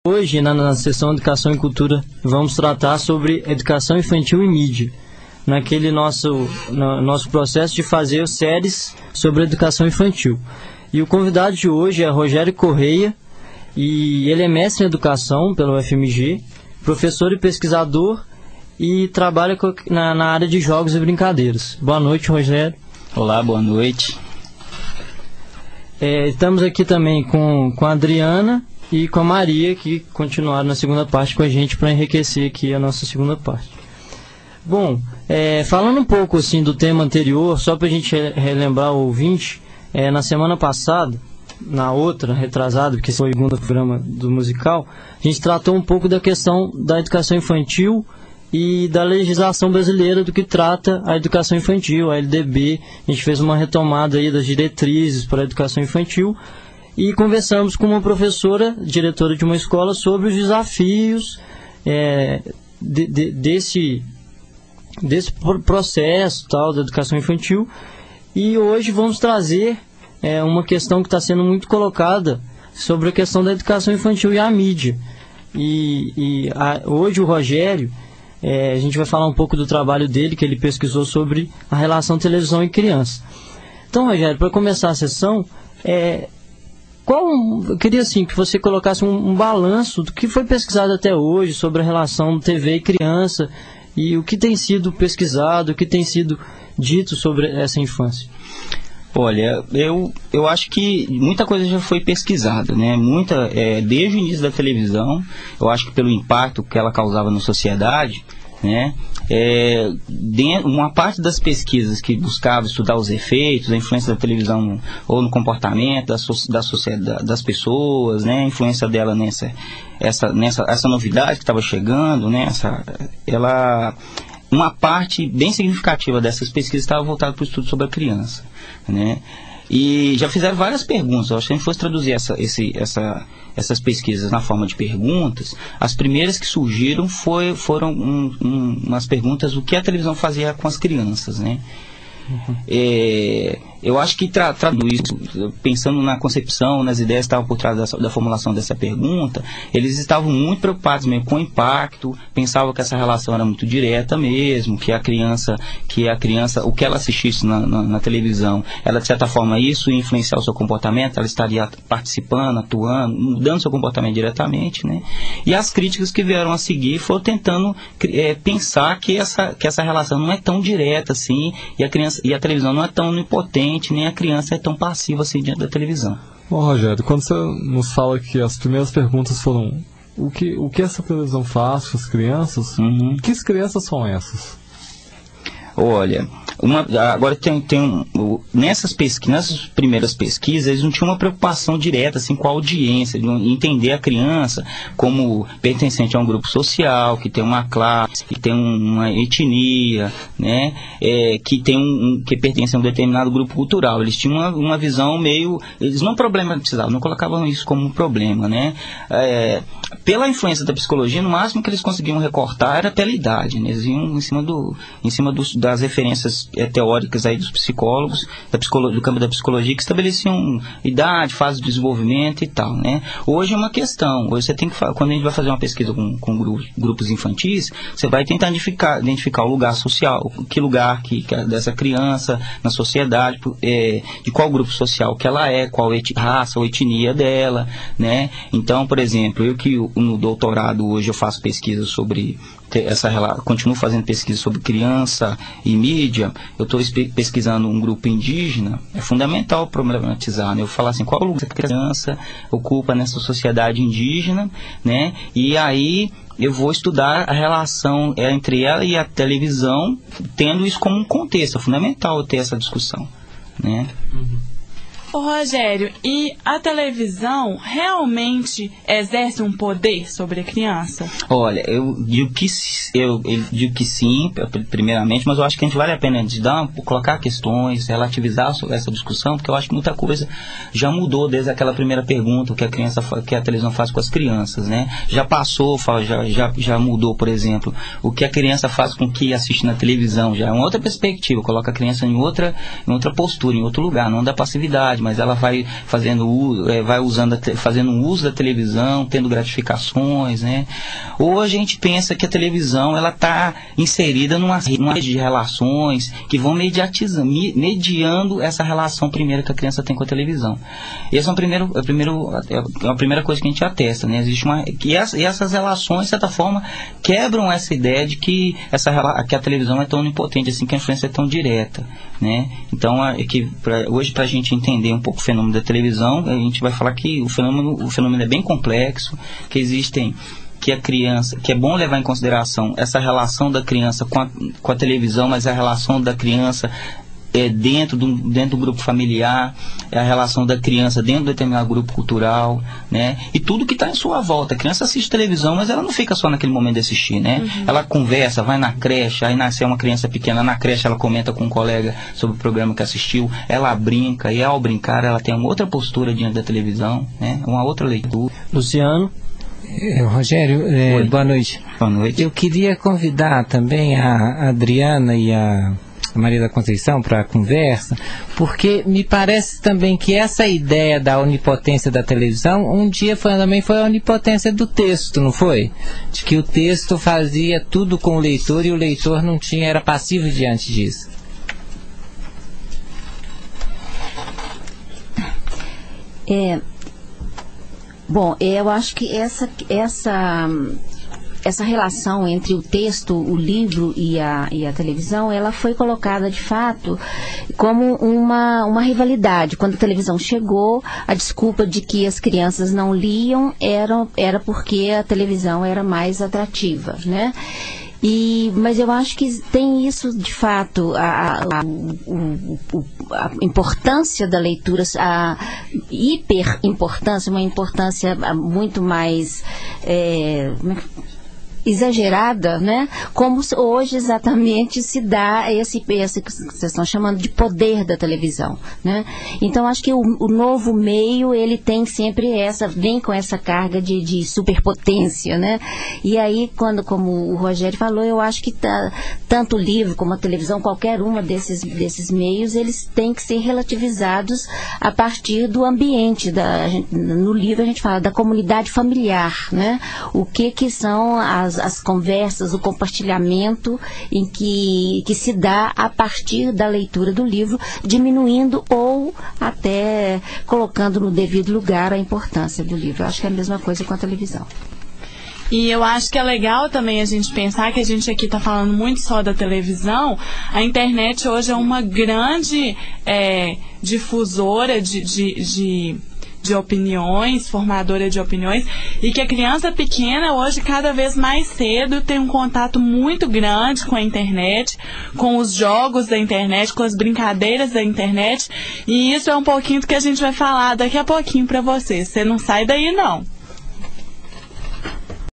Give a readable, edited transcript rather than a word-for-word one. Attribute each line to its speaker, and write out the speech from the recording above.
Speaker 1: Hoje, na sessão Educação e Cultura, vamos tratar sobre educação infantil e mídia, naquele nosso processo de fazer séries sobre educação infantil. E o convidado de hoje é Rogério Correia, e ele é mestre em educação pela UFMG, professor e pesquisador, e trabalha na área de jogos e brincadeiras. Boa noite, Rogério.
Speaker 2: Olá, boa noite.
Speaker 1: Estamos aqui também com a Adriana e com a Maria, que continuaram na segunda parte com a gente para enriquecer aqui a nossa segunda parte. Bom, falando um pouco assim do tema anterior, só para a gente relembrar o ouvinte, na semana passada, na outra, retrasada, porque foi o segundo programa do musical, a gente tratou um pouco da questão da educação infantil e da legislação brasileira do que trata a educação infantil, a LDB. A gente fez uma retomada aí das diretrizes para a educação infantil e conversamos com uma professora, diretora de uma escola, sobre os desafios desse processo tal, da educação infantil. E hoje vamos trazer uma questão que está sendo muito colocada sobre a questão da educação infantil e a mídia. Hoje o Rogério, a gente vai falar um pouco do trabalho dele, que ele pesquisou sobre a relação televisão e criança. Então, Rogério, para começar a sessão, eu queria assim, que você colocasse um balanço do que foi pesquisado até hoje sobre a relação TV e criança, e o que tem sido pesquisado, o que tem sido dito sobre essa infância.
Speaker 2: Olha, eu acho que muita coisa já foi pesquisada, né? Desde o início da televisão, eu acho que pelo impacto que ela causava na sociedade, né? Uma parte das pesquisas que buscava estudar os efeitos, a influência da televisão ou no comportamento da sociedade, das pessoas, né? A influência dela essa novidade que estava chegando, né? Uma parte bem significativa dessas pesquisas estava voltada para o estudo sobre a criança, né? E já fizeram várias perguntas. Eu acho que se a gente fosse traduzir essas pesquisas na forma de perguntas, as primeiras que surgiram foram umas perguntas: o que a televisão fazia com as crianças, né? Uhum. Eu acho que traduz isso, pensando na concepção, nas ideias que estavam por trás da formulação dessa pergunta, eles estavam muito preocupados mesmo com o impacto, pensavam que essa relação era muito direta mesmo, que a criança, o que ela assistisse na televisão, ela de certa forma isso ia influenciar o seu comportamento, ela estaria participando, atuando, mudando seu comportamento diretamente, né? E as críticas que vieram a seguir foram tentando pensar que essa relação não é tão direta assim, e a televisão não é tão onipotente, nem a criança é tão passiva assim diante da televisão.
Speaker 3: Bom, Rogério, quando você nos fala que as primeiras perguntas foram o que essa televisão faz com as crianças, que crianças são essas?
Speaker 2: Olha, agora nessas primeiras pesquisas, eles não tinham uma preocupação direta assim, com a audiência, de entender a criança como pertencente a um grupo social, que tem uma classe, que tem uma etnia, né, que pertence a um determinado grupo cultural. Eles tinham uma visão meio... Eles não problematizavam, não colocavam isso como um problema, né? Pela influência da psicologia, no máximo que eles conseguiam recortar era pela idade, né? Eles iam em cima das referências teóricas aí dos psicólogos, do campo da psicologia, que estabeleciam idade, fase de desenvolvimento e tal, né? Hoje é uma questão, hoje você tem que, quando a gente vai fazer uma pesquisa com grupos infantis, você vai tentar identificar o lugar social, que lugar dessa criança na sociedade, de qual grupo social que ela é, qual raça ou etnia dela, né? Então, por exemplo, no doutorado hoje eu faço pesquisa sobre continuo fazendo pesquisa sobre criança e mídia. Eu estou pesquisando um grupo indígena. É fundamental problematizar, né? Eu falar assim, qual lugar que a criança ocupa nessa sociedade indígena, né? E aí eu vou estudar a relação entre ela e a televisão, tendo isso como um contexto. É fundamental ter essa discussão, né?
Speaker 4: Ô Rogério, e a televisão realmente exerce um poder sobre a criança?
Speaker 2: Olha, eu digo que sim, primeiramente, mas eu acho que a gente vale a pena colocar questões, relativizar sobre essa discussão, porque eu acho que muita coisa já mudou desde aquela primeira pergunta, que a televisão faz com as crianças, né? Já passou, já mudou, por exemplo, o que a criança faz com o que assiste na televisão, já é uma outra perspectiva, coloca a criança em outra postura, em outro lugar, não da passividade, idade, mas ela vai fazendo uso da televisão, tendo gratificações, né? Ou a gente pensa que a televisão ela está inserida numa rede de relações que vão mediando essa relação primeira que a criança tem com a televisão. Essa é a primeira coisa que a gente atesta, né? E essas relações, de certa forma, quebram essa ideia de que a televisão é tão onipotente, assim, que a influência é tão direta, né? Então, hoje, para a gente entender um pouco o fenômeno da televisão, a gente vai falar que o fenômeno é bem complexo, que existem que é bom levar em consideração essa relação da criança com a televisão, mas a relação da criança dentro do grupo familiar, a relação da criança dentro de determinado grupo cultural, né? E tudo que está em sua volta. A criança assiste televisão, mas ela não fica só naquele momento de assistir, né? Uhum. Ela conversa, vai na creche, aí nasceu uma criança pequena na creche, ela comenta com um colega sobre o programa que assistiu, ela brinca, e ao brincar ela tem uma outra postura diante da televisão, né? Uma outra leitura.
Speaker 1: Luciano?
Speaker 5: Rogério, boa noite.
Speaker 2: Boa noite.
Speaker 5: Eu queria convidar também a Adriana e a Maria da Conceição para a conversa, porque me parece também que essa ideia da onipotência da televisão um dia também foi a onipotência do texto, não foi? De que o texto fazia tudo com o leitor e o leitor não era passivo diante disso.
Speaker 6: Bom, eu acho que essa relação entre o texto, o livro e a televisão, ela foi colocada de fato como uma rivalidade. Quando a televisão chegou, a desculpa de que as crianças não liam era porque a televisão era mais atrativa, né? Mas eu acho que tem isso, de fato, a importância da leitura, a hiperimportância, uma importância muito mais exagerada, né? Como hoje exatamente se dá esse que vocês estão chamando de poder da televisão, né? Então acho que o novo meio, ele tem sempre vem com essa carga de superpotência, né? E aí, como o Rogério falou, eu acho que tanto o livro como a televisão, qualquer uma desses meios, eles têm que ser relativizados a partir do ambiente. No livro a gente fala da comunidade familiar, né? O que são as conversas, o compartilhamento em que se dá a partir da leitura do livro, diminuindo ou até colocando no devido lugar a importância do livro. Eu acho que é a mesma coisa com a televisão.
Speaker 4: E eu acho que é legal também a gente pensar que a gente aqui está falando muito só da televisão. A internet hoje é uma grande difusora de opiniões, formadora de opiniões, e que a criança pequena hoje, cada vez mais cedo, tem um contato muito grande com a internet, com os jogos da internet, com as brincadeiras da internet, e isso é um pouquinho do que a gente vai falar daqui a pouquinho para vocês. Você não sai daí, não.